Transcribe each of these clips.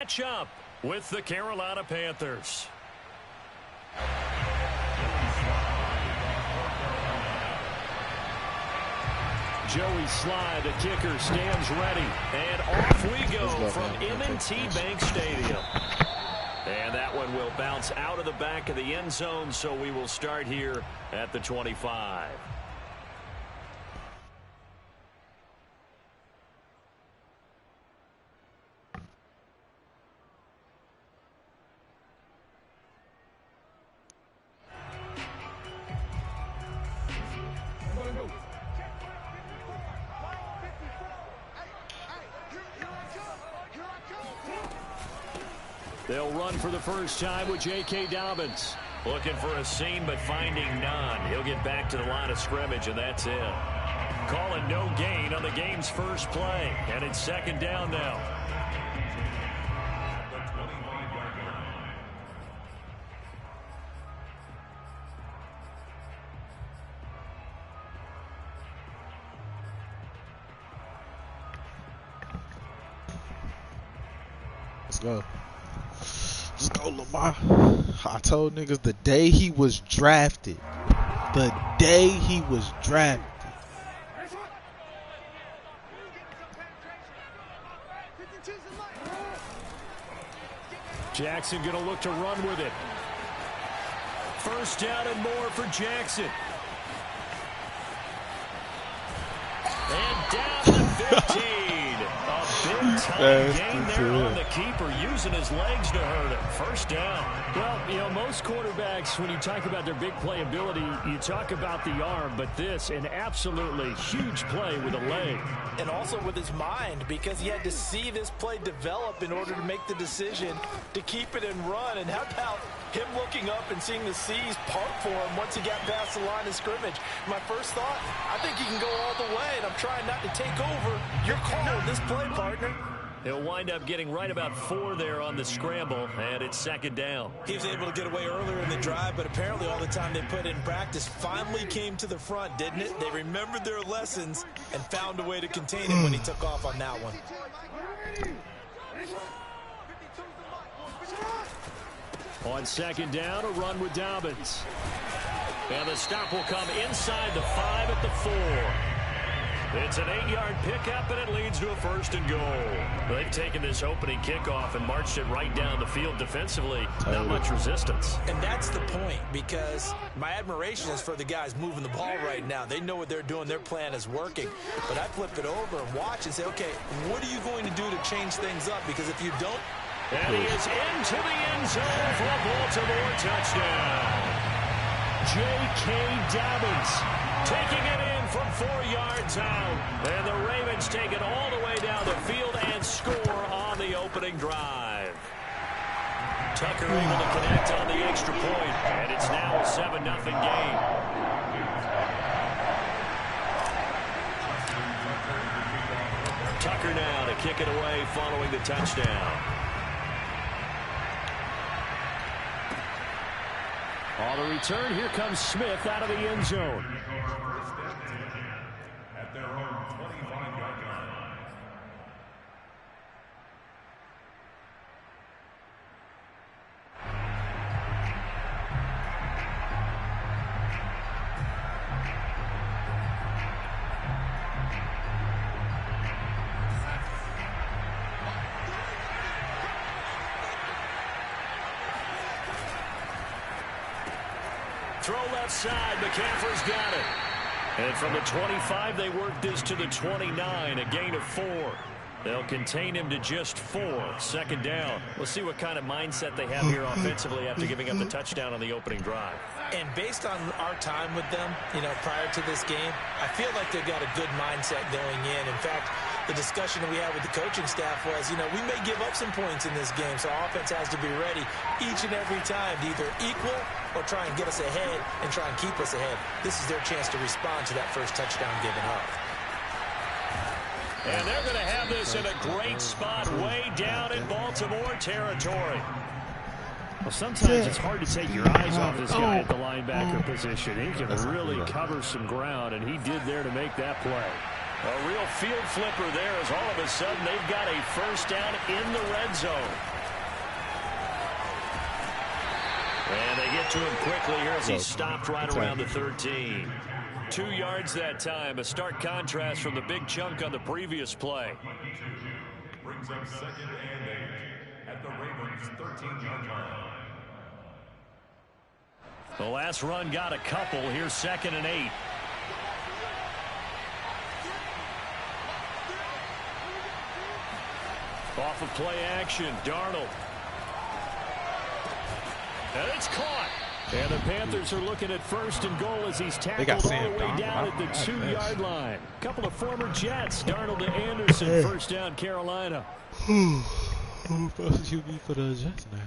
Match up with the Carolina Panthers. Joey Sly, the kicker, stands ready. And off we go from M&T Bank Stadium. And that one will bounce out of the back of the end zone, so we will start here at the 25. They'll run for the first time with J.K. Dobbins. Looking for a seam, but finding none. He'll get back to the line of scrimmage, and that's it. Calling no gain on the game's first play, and it's second down now. Let's go. Let's go, Lamar. I told niggas the day he was drafted. The day he was drafted. Jackson going to look to run with it. First down and more for Jackson. And down to 15. Big-time gain there on the keeper, using his legs to hurt him. First down. Well, you know, most quarterbacks, when you talk about their big playability, you talk about the arm, but this, an absolutely huge play with a leg. And also with his mind, because he had to see this play develop in order to make the decision to keep it and run. And how about him looking up and seeing the seas part for him once he got past the line of scrimmage? My first thought, I think he can go all the way, and I'm trying not to take over. Your call, this play, partner. He'll wind up getting right about 4 there on the scramble, and it's second down. He was able to get away earlier in the drive, but apparently all the time they put in practice finally came to the front, didn't it? They remembered their lessons and found a way to contain him when he took off on that one. On second down, a run with Dobbins. And the stop will come inside the 5 at the 4. It's an 8-yard pickup, and it leads to a first and goal. They've taken this opening kickoff and marched it right down the field defensively. Not much resistance. And that's the point, because my admiration is for the guys moving the ball right now. They know what they're doing. Their plan is working. But I flip it over and watch and say, okay, what are you going to do to change things up? Because if you don't... And he is into the end zone for a Baltimore touchdown. J.K. Dobbins taking it in from 4 yards out. And the Ravens take it all the way down the field and score on the opening drive. Tucker able to connect on the extra point, and it's now a 7-0 game. Tucker now to kick it away following the touchdown. On the return, here comes Smith out of the end zone. At their own 25-yard line. Throw left side. McCaffrey's got it. And from the 25, they work this to the 29, a gain of 4. They'll contain him to just 4. Second down. We'll see what kind of mindset they have here offensively after giving up the touchdown on the opening drive. And based on our time with them, you know, prior to this game, I feel like they've got a good mindset going in. In fact, the discussion that we had with the coaching staff was, you know, we may give up some points in this game, so our offense has to be ready each and every time to either equal or try and get us ahead and try and keep us ahead. This is their chance to respond to that first touchdown given up. And they're going to have this in a great spot way down in Baltimore territory. Well, sometimes it's hard to take your eyes off this guy at the linebacker position. He can really cover some ground, and he did there to make that play. A real field flipper there as all of a sudden they've got a first down in the red zone. And they get to him quickly here as he's stopped right around the 13. 2 yards that time. A stark contrast from the big chunk on the previous play. Brings up 2nd and 8 at the Ravens' 13-yard line. The last run got a couple. Here's 2nd and 8. Off of play action, Darnold. And it's caught. And the Panthers are looking at 1st and goal as he's tackled all the way down at the 2-yard line. A couple of former Jets. Darnold to Anderson. First down, Carolina. Who else you need for the Jets now?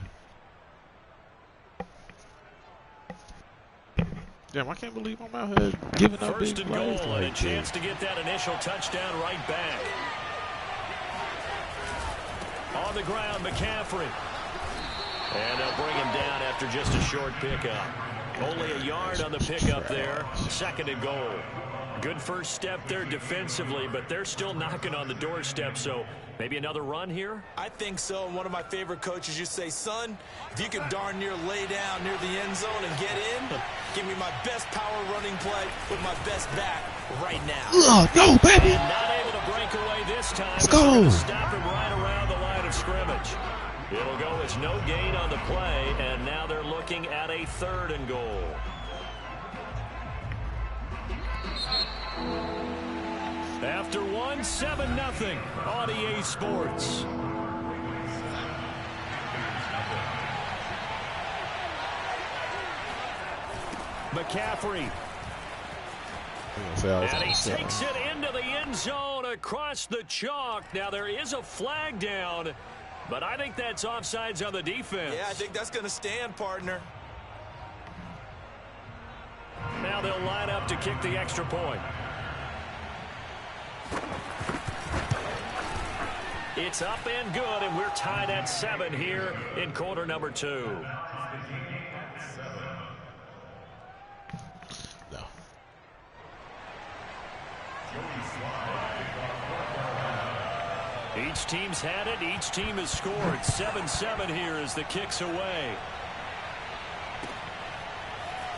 Damn, I can't believe I'm out here giving up big 1st and plays goal, like and a chance to get that initial touchdown right back. On the ground, McCaffrey. And they'll bring him down after just a short pickup. Only a yard on the pickup there. 2nd and goal. Good first step there defensively, but they're still knocking on the doorstep, so maybe another run here? I think so. One of my favorite coaches used to say, son, if you can darn near lay down near the end zone and get in, give me my best power running play with my best back right now. No, baby. And not able to break away this time. Let's go. Stop him right around the line of scrimmage. It'll go as no gain on the play, and now they're looking at a 3rd and goal. After 7-0 on EA Sports. McCaffrey. And he takes it into the end zone across the chalk. Now there is a flag down, but I think that's offsides on the defense. Yeah, I think that's going to stand, partner. Now they'll line up to kick the extra point. It's up and good, and we're tied at 7 here in quarter number 2. No. Each team's had it. Each team has scored. 7-7 here as the kick's away.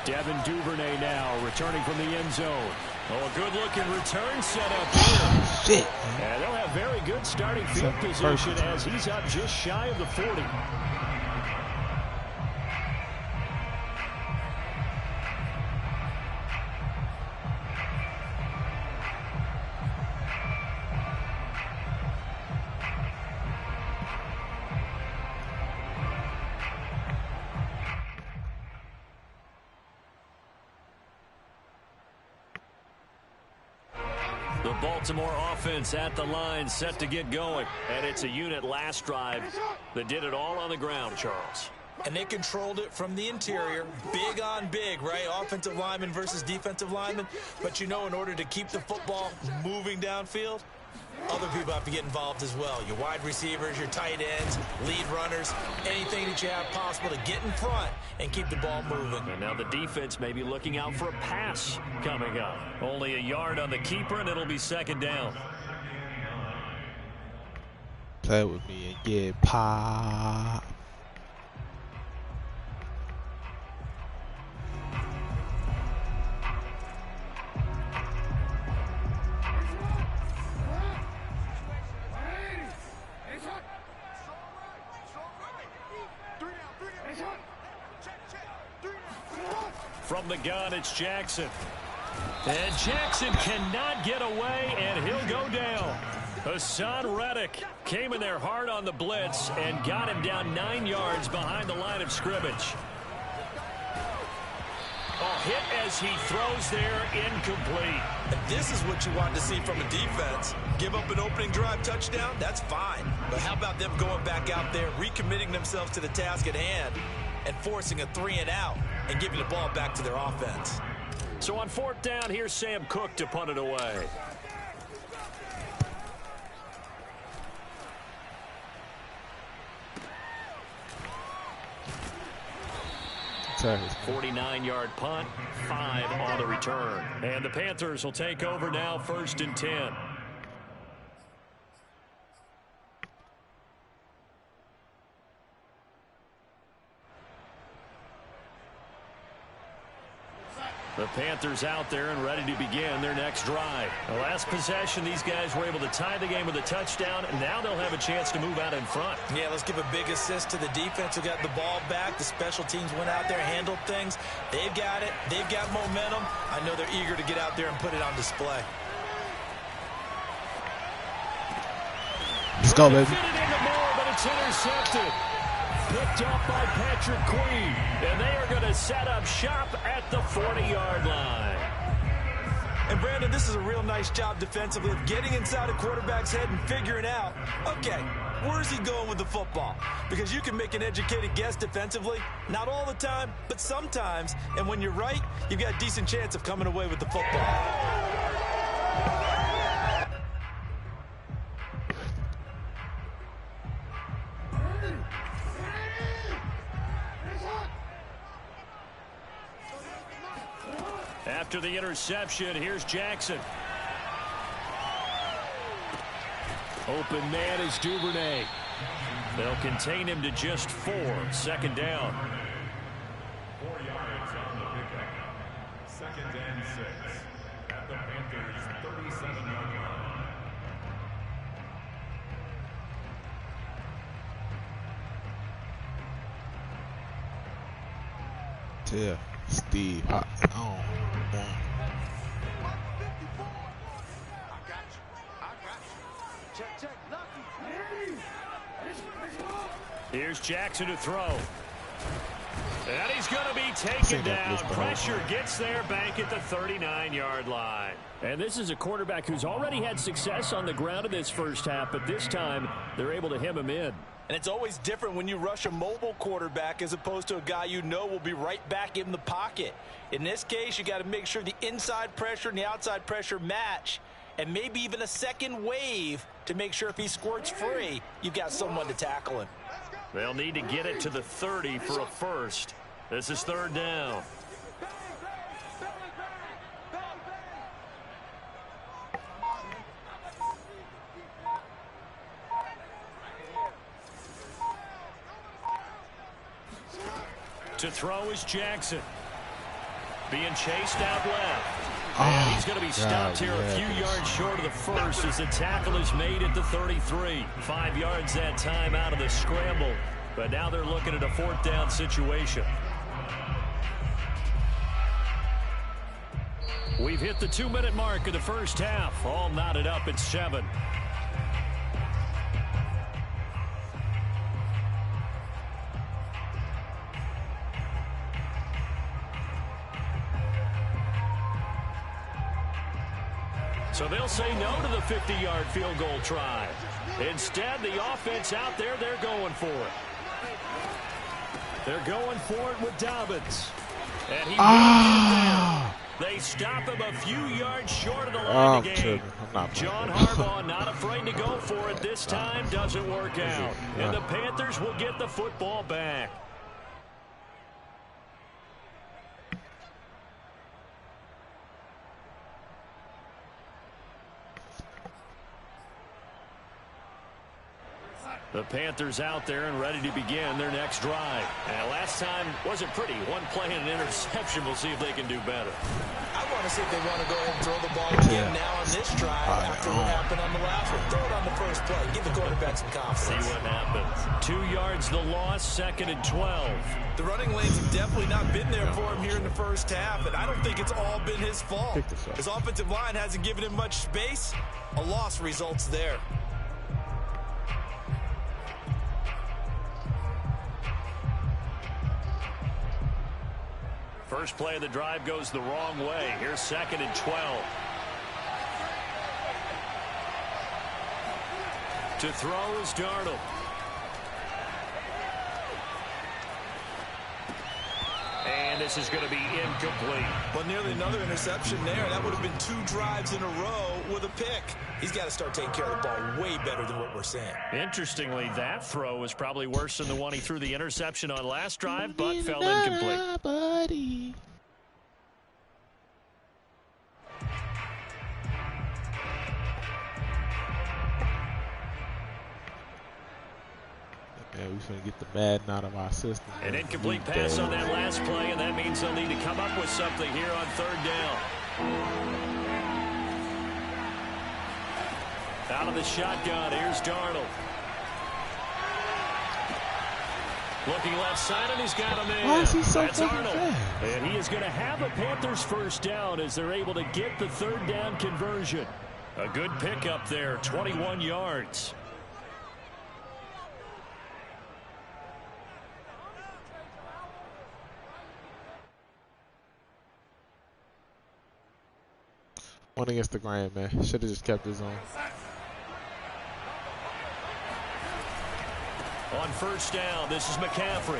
Devin Duvernay now returning from the end zone. Oh, a good-looking return set up here. Shit. And they'll have very good starting field position as he's up just shy of the 40. The Baltimore offense at the line, set to get going. And it's a unit last drive that did it all on the ground, Charles. And they controlled it from the interior. Big on big, right? Offensive lineman versus defensive lineman. But, you know, in order to keep the football moving downfield, other people have to get involved as well. Your wide receivers, your tight ends, lead runners, anything that you have possible to get in front and keep the ball moving. And now the defense may be looking out for a pass coming up. Only a yard on the keeper, and it'll be 2nd down. Play with me and get pop. From the gun, it's Jackson. And Jackson cannot get away, and he'll go down. Hassan Reddick came in there hard on the blitz and got him down 9 yards behind the line of scrimmage. A hit as he throws there, incomplete. And this is what you want to see from a defense. Give up an opening drive touchdown, that's fine. But how about them going back out there, recommitting themselves to the task at hand, and forcing a 3-and-out and giving the ball back to their offense. So on 4th down, here's Sam Cook to punt it away. Sorry. 49-yard punt, 5 on the return. And the Panthers will take over now, 1st and 10. The Panthers out there and ready to begin their next drive. The last possession, these guys were able to tie the game with a touchdown, and now they'll have a chance to move out in front. Yeah, let's give a big assist to the defense who got the ball back. The special teams went out there, handled things. They've got it. They've got momentum. I know they're eager to get out there and put it on display. Let's go, baby. Fit it into Moore, but it's intercepted. Picked up by Patrick Queen. And they are going to set up shop at the 40-yard line. And, Brandon, this is a real nice job defensively of getting inside a quarterback's head and figuring out, okay, where's he going with the football? Because you can make an educated guess defensively. Not all the time, but sometimes. And when you're right, you've got a decent chance of coming away with the football. After the interception, here's Jackson. Open man is Duvernay. They'll contain him to just 4. Second down. 4 yards on the pickup. 2nd and 6 at the Panthers' 37-yard line. Yeah, Steve. Here's Jackson to throw. And he's going to be taken down. Pressure gets there back at the 39-yard line. And this is a quarterback who's already had success on the ground in this first half, but this time they're able to hem him in. And it's always different when you rush a mobile quarterback as opposed to a guy you know will be right back in the pocket. In this case, you got to make sure the inside pressure and the outside pressure match, and maybe even a second wave to make sure if he squirts free, you've got someone to tackle him. They'll need to get it to the 30 for a first. This is 3rd down. To throw is Jackson. Being chased out left. And he's going to be stopped here a few yards short of the first as the tackle is made at the 33. 5 yards that time out of the scramble. But now they're looking at a 4th down situation. We've hit the 2-minute mark of the first half. All knotted up at 7. So they'll say no to the 50-yard field goal try. Instead, the offense out there, they're going for it. They're going for it with Dobbins. And he won't get there. They stop him a few yards short of the line of the game. John Harbaugh not afraid to go for it this time. Doesn't work out. And the Panthers will get the football back. The Panthers out there and ready to begin their next drive. And last time wasn't pretty. One play and an interception. We'll see if they can do better. I want to see if they want to go ahead and throw the ball again now on this drive after what happened on the last one. Throw it on the first play. Give the quarterback some confidence. See what happens. 2 yards the loss, 2nd and 12. The running lanes have definitely not been there for him here in the first half, and I don't think it's all been his fault. His offensive line hasn't given him much space. A loss results there. First play of the drive goes the wrong way. Here's 2nd and 12. To throw is Darnold. And this is going to be incomplete. Well, nearly another interception there. That would have been 2 drives in a row with a pick. He's got to start taking care of the ball way better than what we're saying. Interestingly, that throw was probably worse than the one he threw the interception on last drive, but fell incomplete. man. We finna get the Madden out of our system. An incomplete pass on that last play, and that means they'll need to come up with something here on third down. Out of the shotgun, here's Darnold. Looking left side, and he's got him in. Why is he so That's fucking Arnold. fast? And he is going to have the Panthers first down as they're able to get the third down conversion. A good pickup there, 21 yards. One against the grain, man. Should have just kept his own. On first down, this is McCaffrey.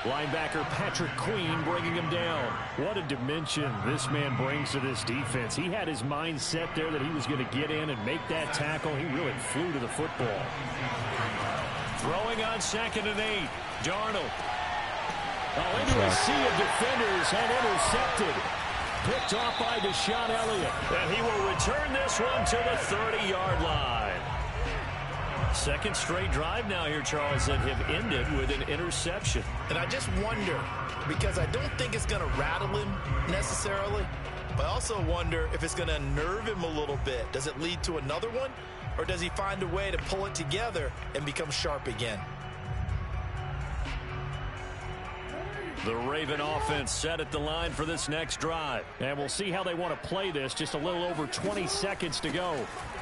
Linebacker Patrick Queen bringing him down. What a dimension this man brings to this defense. He had his mind set there that he was going to get in and make that tackle. He really flew to the football. Throwing on 2nd and 8. Darnold. Oh, into a sea of defenders and intercepted. Picked off by Deshaun Elliott. And he will return this one to the 30-yard line. Second straight drive now here, Charles, that have ended with an interception. And I just wonder, because I don't think it's going to rattle him necessarily, but I also wonder if it's going to unnerve him a little bit. Does it lead to another one, or does he find a way to pull it together and become sharp again? The Raven offense set at the line for this next drive. And we'll see how they want to play this. Just a little over 20 seconds to go.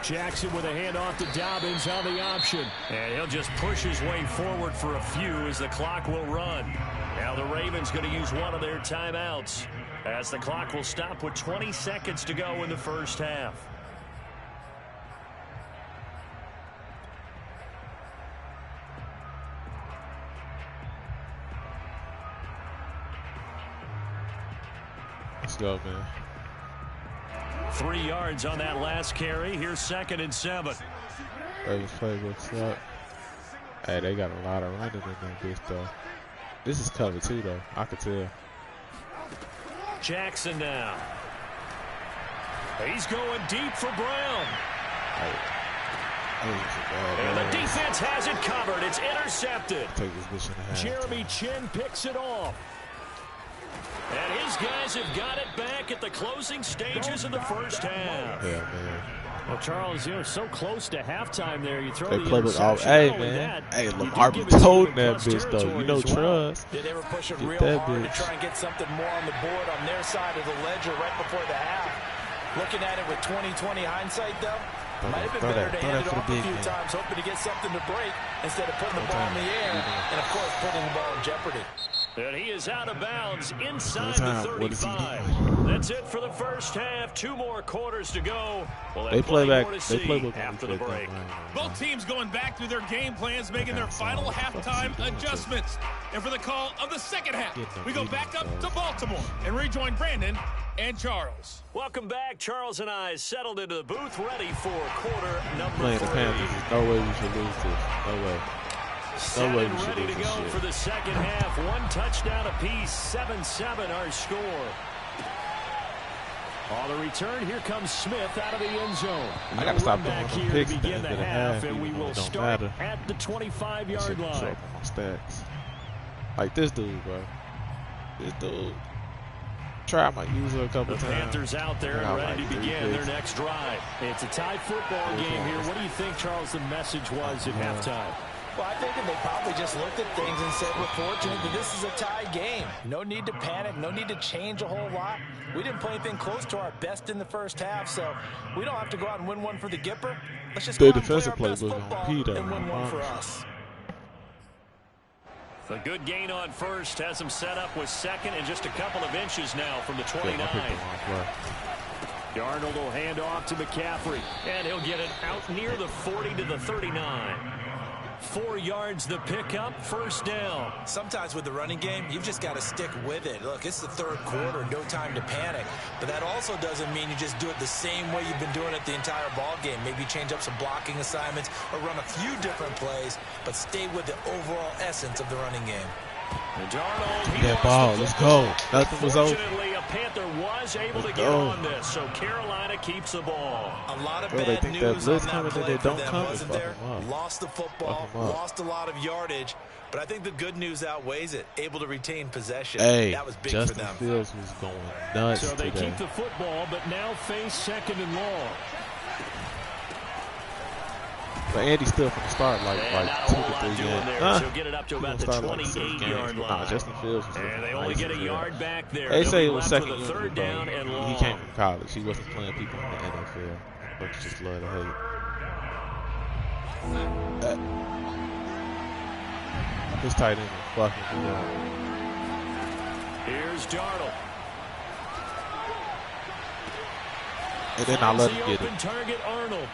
Jackson with a handoff to Dobbins on the option. And he'll just push his way forward for a few as the clock will run. Now the Ravens going to use one of their timeouts as the clock will stop with 20 seconds to go in the first half. Let's go, man. 3 yards on that last carry. Here's 2nd and 7. Ravens playbook suck. Hey, they got a lot of running in that bitch, though. This is cover, too, though. I could tell. Jackson now. He's going deep for Brown. And the defense has it covered. It's intercepted. Take this bitch in the half. Jeremy Chin picks it off. And his guys have got it back at the closing stages of the first half. Yeah, man. Well, Charles, you're so close to halftime there. You throw They the play with all. interception. Hey, Not only man. that, Hey, you Lamar do be give it toting to that plus bitch, though. You territory know, as well. trust. Yeah, they were pushing Get real that hard bitch. to try and get something more on the board on their side of the ledger right before the half. Looking at it with 20/20 hindsight, though, might have been better to hand it off a few times, hoping to get something to break instead of putting the ball in the air and, of course, putting the ball in jeopardy. And he is out of bounds inside the 35. That's it for the first half. 2 more quarters to go. They play back. They play back after the break. Both teams going back through their game plans, making their final halftime adjustments. And for the call of the second half, we go back up to Baltimore and rejoin Brandon and Charles. Welcome back. Charles and I settled into the booth, ready for quarter number Playing 3. the Panthers. There's no way we should lose this. No way. Set No way and we should ready lose to this go shit. for the second half. 1 touchdown apiece. 7-7 our score. On the return, here comes Smith out of the end zone. I gotta stop back doing here them to picks begin at the the end of the half, half, and we even though will it don't start matter. at the 25-yard Show line. up on stats. Like this dude, bro. This dude. I might use her a couple The times. Panthers out there I ready like to 3 begin their picks. next drive. It's a tie football game here. What do you think, Charles, the message was at halftime? Well, I think that they probably just looked at things and said, we're fortunate that this is a tie game. No need to panic. No need to change a whole lot. We didn't play anything close to our best in the first half, so we don't have to go out and win one for the Gipper. Let's just go Their out and play defensive our play best was on football P, though, and win one for honestly. us. A good gain on first has him set up with second and just a couple of inches now from the 29. Darnold will hand off to McCaffrey, and he'll get it out near the 40 to the 39. 4 yards the pickup, first down. Sometimes with the running game, you've just got to stick with it. Look, it's the third quarter, no time to panic. But that also doesn't mean you just do it the same way you've been doing it the entire ball game. Maybe change up some blocking assignments or run a few different plays, but stay with the overall essence of the running game. And Darnold, That ball, let's go. Nothing was open. Fortunately, a Panther was able to get on this, so Carolina keeps the ball. A lot of Bro, they bad think that news blitz on that coming and play they for don't them, come, wasn't fuck there? 'em up. Lost the football, Fuck 'em up. lost a lot of yardage, but I think the good news outweighs it. Able to retain possession. Hey, that was big Justin for them. Fields was going nuts So they today. keep the football, but now face 2nd and long. But Andy's still from the start, like And not a 2 whole to lot 3 doing games. there. So get it up to He about gonna the start like 6 28-yard games. line. Nah, Justin Fields was And they looking only nice get a as hell. yard back there. They They'll say be it was left second with a unit, third bro. down and long. He came from college. He wasn't playing people in the NFL. But just love to hate. His tight end was fucking good. Here's Darnold. And then I let him Finds get the it. open target, Arnold.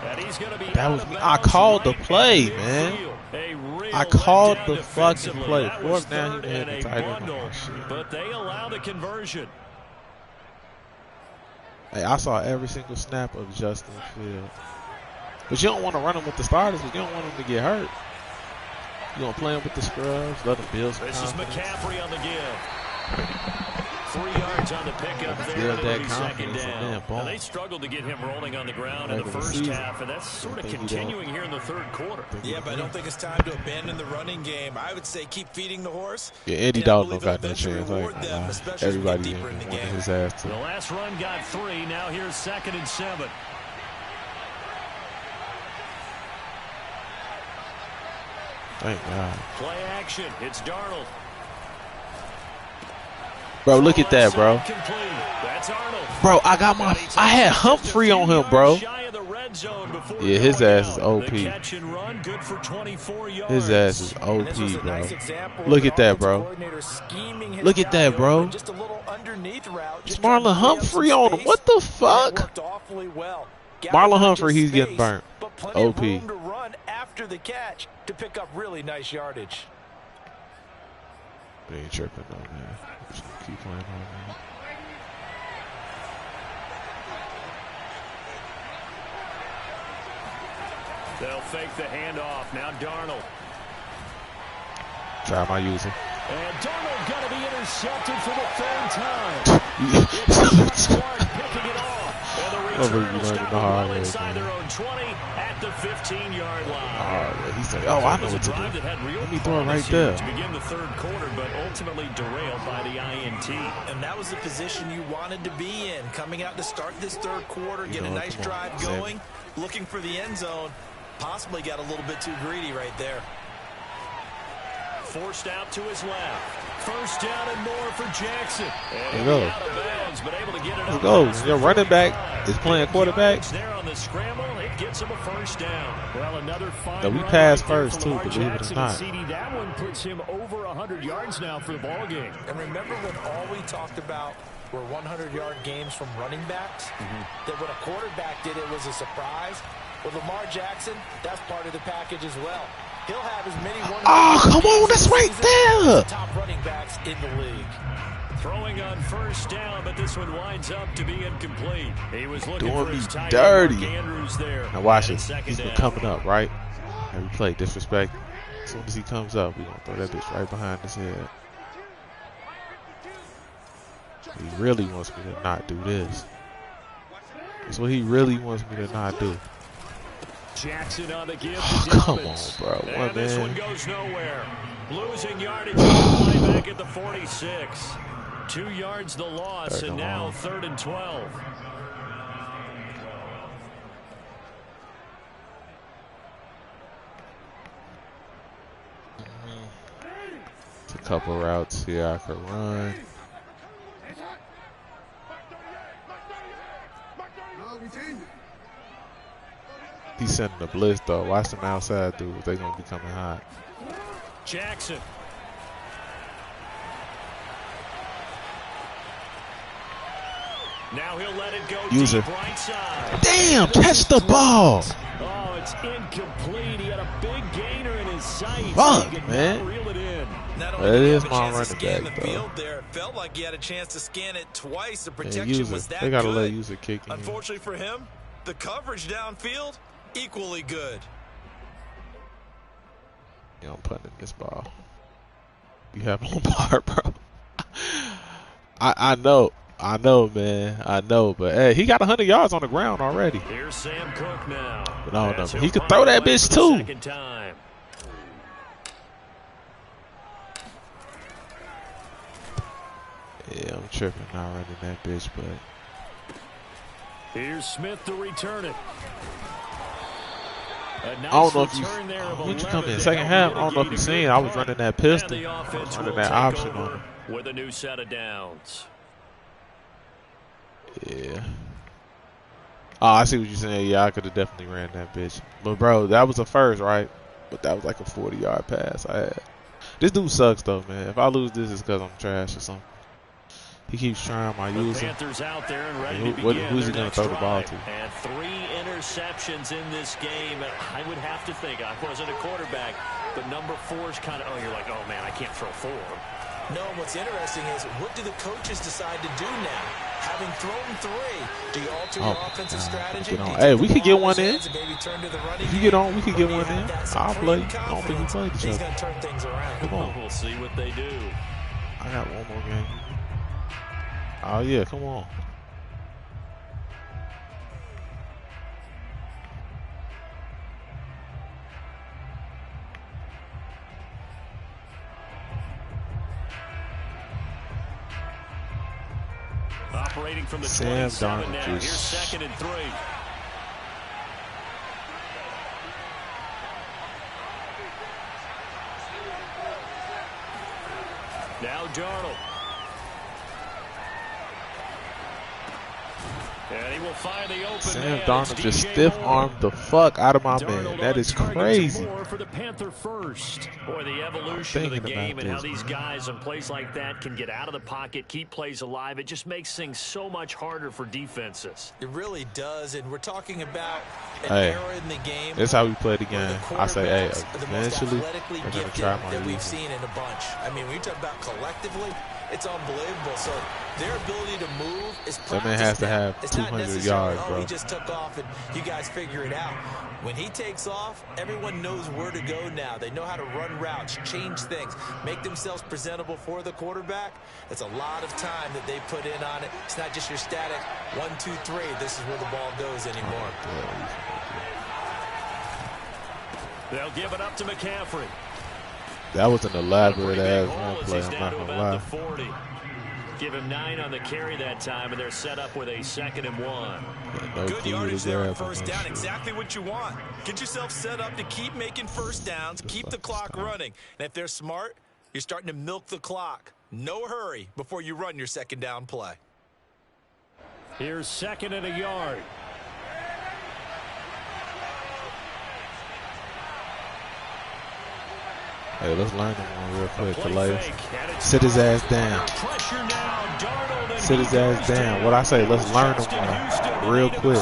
And he's going to be That out was of me. I bounds called the right play, at man. midfield. A real I called letdown the fucking defensively. play. That was Fourth down, he third hit and the a tight end on bundle, my shit. but they allow the conversion. Hey, I saw every single snap of Justin Fields. But you don't want to run him with the starters because you don't want him to get hurt. You going to play him with the scrubs, let him build some This is confidence. McCaffrey on the give. 3 yards on the pickup there. Build that It'll be 2nd confidence and down. then boom. Now, they struggled to get him rolling on the ground in the Regular first season. half, and that's sort of Think he continuing here in the third quarter. Yeah, but I don't think it's time to abandon the running game. I would say keep feeding the horse. Yeah, Andy And I Dalton believe don't got it'll no eventually chance. I ain't reward gonna them, lie. especially as we get Everybody deeper in the wanted game. his ass The to. last run got 3. Now here's 2nd and 7. Thank God. Play action. It's Darnold. Bro, look at that, bro. Complete. That's Arnold. Bro, I had Humphrey on him, bro. Shy of the red zone before Yeah, his going ass is out. OP. The catch and run, good for 24 yards. His ass is And this was OP, a bro. nice example of Look an at that, offensive bro. coordinator scheming his Look at guy that, bro. open, just a little underneath route, It's just trying to Marlon free up Humphrey some on him. space, What the and it fuck? worked awfully well. Gathered Marlon not Humphrey, just he's getting space, burnt. but plenty of OP. room to run after the catch to pick up really nice yardage. They ain't tripping though, man. Just gonna keep playing on, man. They'll fake the handoff. Now Darnold. Try my user. And Darnold going to be intercepted for the 3rd time. It's Smart picking it off. And the Over return will you stop learning the them hard well way, inside man. their own 20 at the 15-yard line. Oh, he said, "Oh, I know It was what a to drive do. that had real Let me throw it promise right here there." to begin the 3rd quarter, but ultimately derailed by the INT. And that was the position you wanted to be in. Coming out to start this 3rd quarter, get a know, nice come on, drive Sammy. going, looking for the end zone. Possibly got a little bit too greedy right there. Forced out to his left. 1st down and more for Jackson. And Let's go. out of bounds, but able to get it Let's up go. past the Your running back 45. is playing Big quarterback. yardage there on the scramble. It gets him a 1st down. Well, another fine Now, we run passed right there first, from too, Lamar believe it or Jackson not. and CD. That one puts him over 100 yards now for the ball game. And remember when all we talked about were 100-yard games from running backs? That when a quarterback did it was a surprise. With Lamar Jackson, that's part of the package as well. He'll have as many 100 Oh, come on, games that's this right season there. as the top running backs in the league. Throwing on 1st down, but this one winds up to be incomplete. He was looking Doing for me his tight end, dirty. Mark Andrews there. Now watch And it. it's 2nd He's been down. coming up, right? Every play, disrespect. As soon as he comes up, we gonna throw that bitch right behind his head. He really wants me to not do this. That's what he really wants me to not do. Jackson on the give to Come on, Dobbins. bro. And What, this man? one goes nowhere. Losing yardage on the play back at the 46. 2 yards the loss, and now 3rd and 12. It's a couple routes here I could run. He's sending the blitz though. Watch them outside dudes. They're gonna be coming hot. Jackson. Now he'll let it go User. deep right side. Damn, catch the ball. Oh, it's incomplete. He had a big gainer in his sights. Fuck, He could man. not reel it in. Not That only did he is have a my chance to running scan back, the though. field there, it felt like he had a chance to scan it twice. The Yeah, protection user. was that They gotta good. let user kick in. Unfortunately for him, the coverage downfield, equally good. You know, I'm putting in this ball. You have on bar, bro. I know. I know, man. I know, but hey, he got 100 yards on the ground already. Here's Sam Cook now. But I don't know, man. He could throw that bitch too. Second time. Yeah, I'm tripping not running that bitch, but Here's Smith to return it. I don't know if you when you come in second half. I don't know if you seen. I was running that pistol, running that option on him. With a new set of downs. Yeah. Oh, I see what you're saying. Yeah, I could have definitely ran that bitch. But bro, that was a first, right? But that was like a 40-yard pass I had. This dude sucks though, man. If I lose this, it's because I'm trash or something. He keeps trying my user. Panthers out there and ready to begin who's he going to throw the ball to? And 3 interceptions in this game. I would have to think, I wasn't a quarterback, but number 4's kind of, you're like, oh man, I can't throw 4. No, what's interesting is what do the coaches decide to do now? Having thrown 3, do you alter your offensive strategy? Hey, we could get one in. If you get on, we could get one in. I'll play. I don't think we played each other. He's going to turn things around. Come on. We'll see what they do. I got one more game. Oh, yeah, come on. Operating from the Sam 27 now. Darnold Here's 2nd and 3. Now Darnold. And he will find the open Sam man. Darnold just stiff-armed the fuck out of my man. That is crazy. For the Panther first. Boy, the evolution of the game and how these guys in plays like that can get out of the pocket, keep plays alive, it just makes things so much harder for defenses. It really does, and we're talking about an hey, era in the game. That's how we play the game. I say, hey, eventually they're going to try my that we've seen in a bunch. I mean, when you talk about collectively, it's unbelievable. So their ability to move is practice. That man has to have 200 yards, bro. He just took off and you guys figure it out. When he takes off, everyone knows where to go now. They know how to run routes, change things, make themselves presentable for the quarterback. It's a lot of time that they put in on it. It's not just your static 1, 2, 3. This is where the ball goes anymore. They'll give it up to McCaffrey. That was an elaborate ass run play, I'm not going to lie. 40. Give him 9 on the carry that time, and they're set up with a 2nd and 1. No good yardage there on first down, exactly what you want. Get yourself set up to keep making first downs, keep the clock running. And if they're smart, you're starting to milk the clock. No hurry before you run your 2nd down play. Here's 2nd and a yard. Hey, let's learn him one real quick, Calais. Sit his ass down. Sit his ass down. What I say, let's learn him one real quick.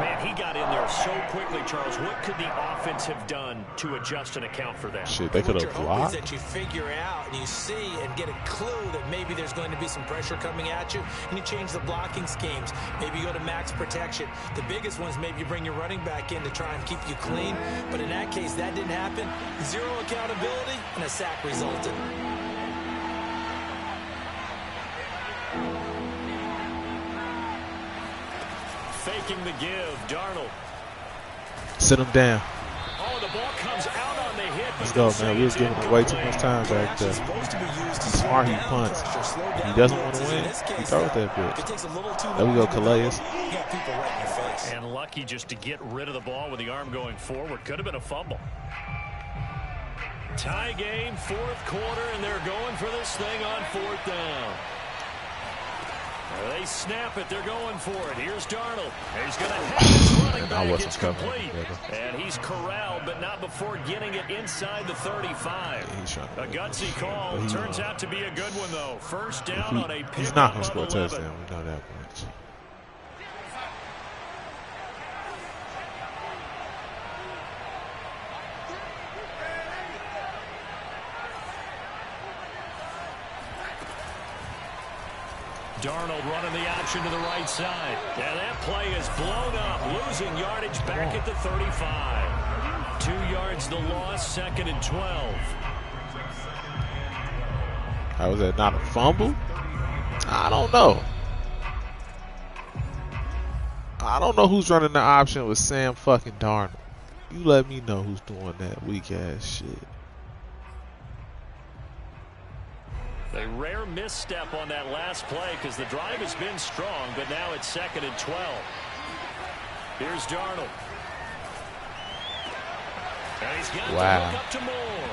Man, he got in there so quickly, Charles. What could the offense have done to adjust and account for that? Shit, they could have blocked. That you figure out and you see and get a clue that maybe there's going to be some pressure coming at you, and you change the blocking schemes. Maybe you go to max protection. The biggest ones, maybe you bring your running back in to try and keep you clean. But in that case, that didn't happen. 0 accountability, and a sack resulted. Faking the give, Darnold. Sit him down. Oh, the ball comes out on the hit. Let's go, man. We was giving him way too much time back there. He's smart, he punts. If he doesn't want to win, he throws that bitch. There we go, Calais. And lucky just to get rid of the ball with the arm going forward. Could have been a fumble. Tie game, 4th quarter, and they're going for this thing on 4th down. They snap it. They're going for it. Here's Darnold. He's going to have his running back. It's complete. And he's corralled, but not before getting it inside the 35. A gutsy call. Turns out to be a good one, though. First down on a pick. He's not going to score a touchdown. We know that much. Darnold running the option to the right side. And that play is blown up, losing yardage back at the 35. 2 yards the loss, 2nd and 12. How was that not a fumble? I don't know. I don't know who's running the option with Sam fucking Darnold. You let me know who's doing that weak ass shit. A rare misstep on that last play because the drive has been strong, but now it's 2nd and 12. Here's Darnold. And he's got to look up to Moore.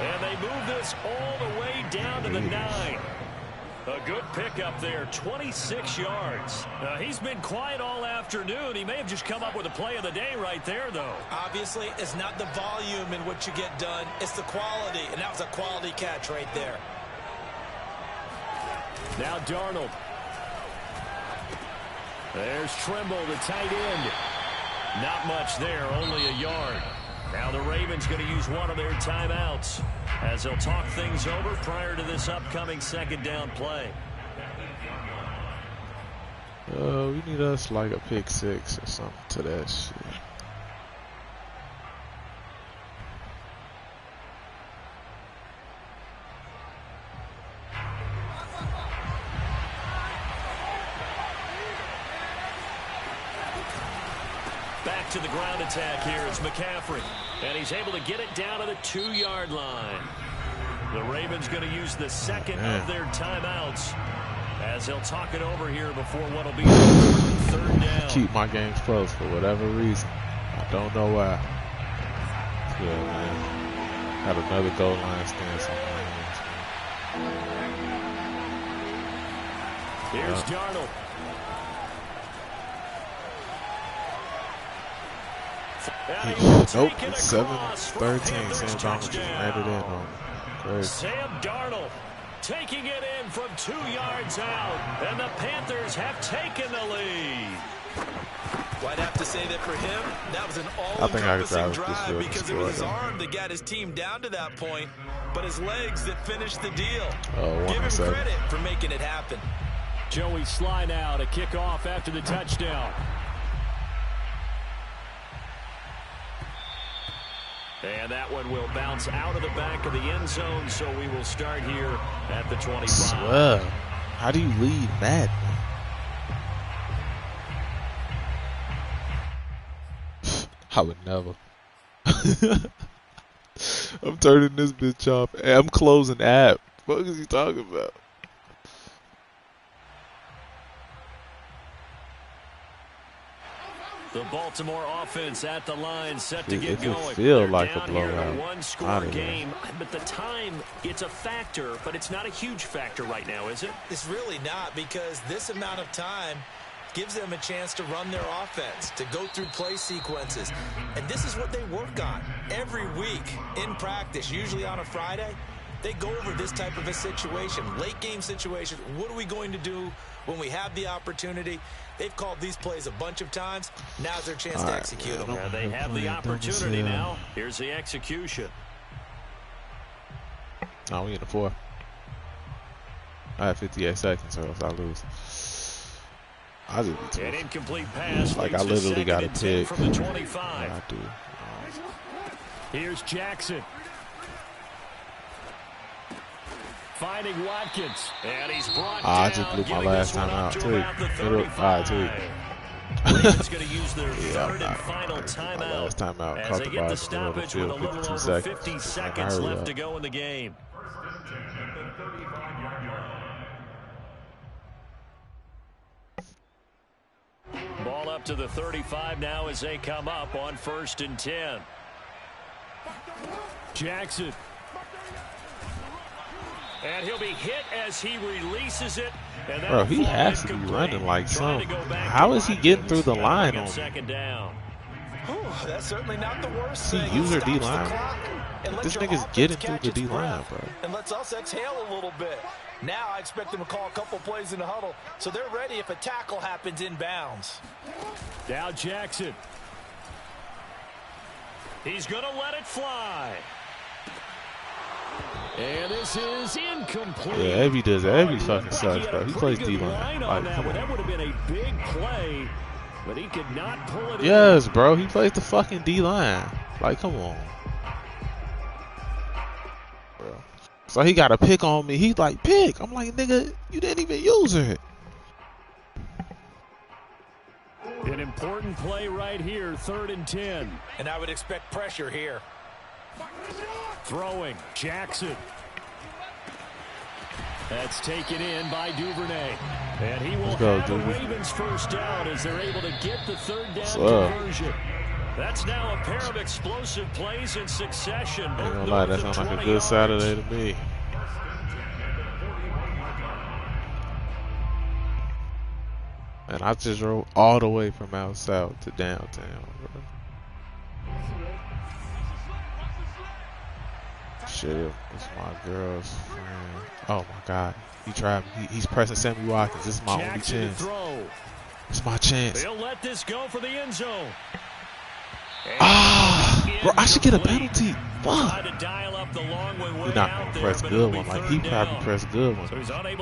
And they move this all the way down to the 9. A good pickup there, 26 yards. He's been quiet all afternoon. He may have just come up with a play of the day right there, though. Obviously, it's not the volume in what you get done. It's the quality, and that was a quality catch right there. Now Darnold. There's Trimble, the tight end. Not much there, only a yard. Now the Ravens going to use one of their timeouts as they'll talk things over prior to this upcoming 2nd down play. We need us like a pick 6 or something to that shit. Back to the ground attack here is McCaffrey. And he's able to get it down to the 2-yard line. The Ravens going to use the 2nd of their timeouts as they'll talk it over here before what will be 3rd down. Keep my games close for whatever reason. I don't know why. Yeah, man. Got another goal line stance on my hands. Here's Darnold. Nope, it's 7-13. Sam Darnold just ran it in on him. Crazy. Sam Darnold taking it in from 2 yards out, and the Panthers have taken the lead. Well, I'd have to say that for him, that was an all-encompassing drive because it was his arm that got his team down to that point, but his legs that finished the deal. Give him credit for making it happen. Joey Sly now to kick off after the touchdown. And that one will bounce out of the back of the end zone, so we will start here at the 25. Swear. How do you lead Madden? I would never. I'm turning this bitch off. Hey, I'm closing app. What is he talking about? The Baltimore offense at the line set to get going. It feel like a blowout. One-score game, but the time, it's a factor, but it's not a huge factor right now, is it? It's really not, because this amount of time gives them a chance to run their offense, to go through play sequences. And this is what they work on every week in practice, usually on a Friday. They go over this type of a situation, late game situation. What are we going to do when we have the opportunity? They've called these plays a bunch of times. Now's their chance to execute them. Yeah, they have the opportunity now. Here's the execution. Oh, we in the 4th. I have 58 seconds, or else I lose. I just be an incomplete pass. Like I literally got a pick from the 25. Yeah, I do. Here's Jackson. Finding Watkins, and he's brought down. I just blew my last time out too. Ravens going to use their 3rd and final timeout. Last time out, as they get the stoppage with a little over 50 seconds left to go in the game. Ball up to the 35 now as they come up on 1st and 10. Jackson. And he'll be hit as he releases it. And bro, he has to be running like some. How is he getting through the line on 2nd down? That's certainly not the worst thing. Use her D-line. This nigga's getting through the D-line, bro. And lets us exhale a little bit. Now I expect them to call a couple plays in the huddle, so they're ready if a tackle happens inbounds. Now Jackson. He's going to let it fly. And this is incomplete. Yeah, Evie does that. Evie fucking sucks, bro. He plays D-line. Like, that would have been a big play, but he could not pull it in. Yes, bro. He plays the fucking D-line. Like, come on. Bro. So he got a pick on me. He's like, pick. I'm like, nigga, you didn't even use it. An important play right here, 3rd and 10. And I would expect pressure here. Throwing, Jackson. That's taken in by Duvernay. And he will have the Ravens first down as they're able to get the 3rd down conversion. That's now a pair of explosive plays in succession. Ain't gonna lie, that sounds like a good Saturday to me. And I just drove all the way from out south to downtown, bro. Shit, it's my girl's friend. Oh my God, he tried me. He's pressing Sammy Watkins. This is my only chance. It's my chance. They'll let this go for the end zone. Bro, I should get a penalty. Fuck. He's not gonna press good one. Like, he probably pressed good one.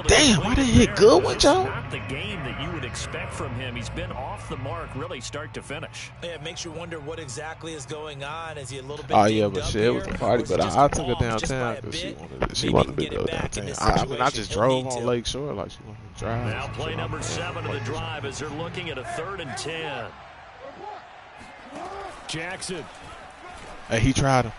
Damn, why didn't he hit good one, Joe? Not the game that you would expect from him. He's been off the mark, really, start to finish. Yeah, it makes you wonder what exactly is going on. Is he a little bit? Oh yeah, but shit, it was a party. But I took her downtown because she wanted to go downtown. I mean, I just drove on Lake Shore like she wanted to drive. Now play number 7 of the drive as they're looking at a 3rd and 10. Jackson. Hey, he tried him.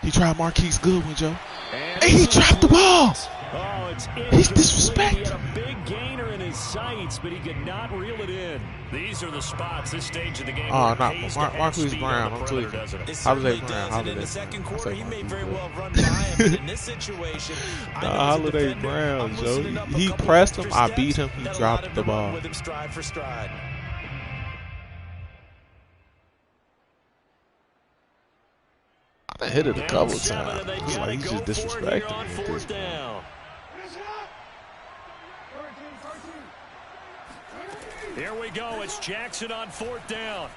He tried Marquise Goodwin, Joe. And he dropped the ball. Oh, it's He's disrespect. He had a big gainer in his sights, but he could not reel it in. These are the spots this stage of the game. Oh, not Marquise Brown. I'm tweaking. Holiday Brown. In the second quarter, he may very well run by him. But in this situation, Holiday Brown, Joe. He pressed him. I beat him. He dropped the ball. With him stride for stride. I hit it a couple times. It's like he's just disrespecting me at this point. Here we go. It's Jackson on 4th down.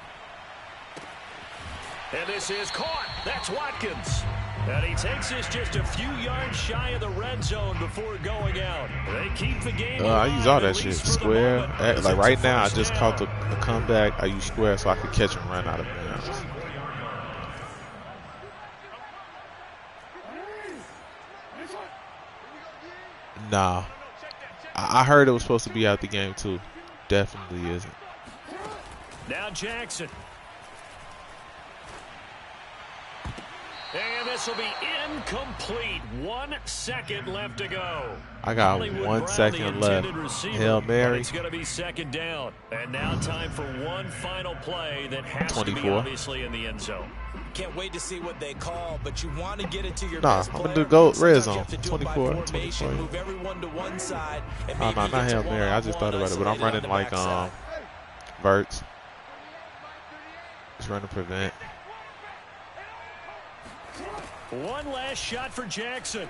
And this is caught. That's Watkins. And he takes this just a few yards shy of the red zone before going out. They keep the game. I use all that shit. Square. Like right now, I just caught the comeback. I use square so I could catch and run out of bounds. Nah. I heard it was supposed to be out the game too. Definitely isn't. Now Jackson. And this will be incomplete. 1 second left to go. I got Hollywood 1 second left. Hail Mary. It's going to be 2nd down. And now time for one final play that has 24. to be obviously in the end zone. Can't wait to see what they call, but you want to get it to your best player. I'm going to go red zone. 24. Move everyone to one side. Oh, no, not Hail Mary. I just thought about it, but I'm running like verts. Just running prevent. One last shot for Jackson.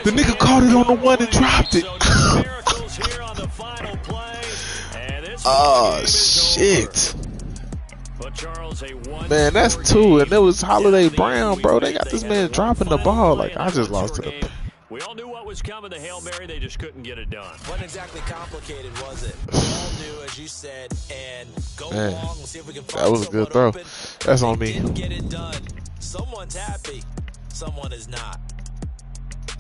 The nigga caught it on the one and dropped it. Oh, shit. Man, that's 2, and it was Holiday Brown, bro. They got this man dropping the ball. Like, I just lost to the... We all knew what was coming, the Hail Mary, they just couldn't get it done. Wasn't exactly complicated, was it? We all knew, as you said, and go long. We'll see if we can find that was a good throw. Open. That's on me. Didn't get it done. Someone's happy, someone is not.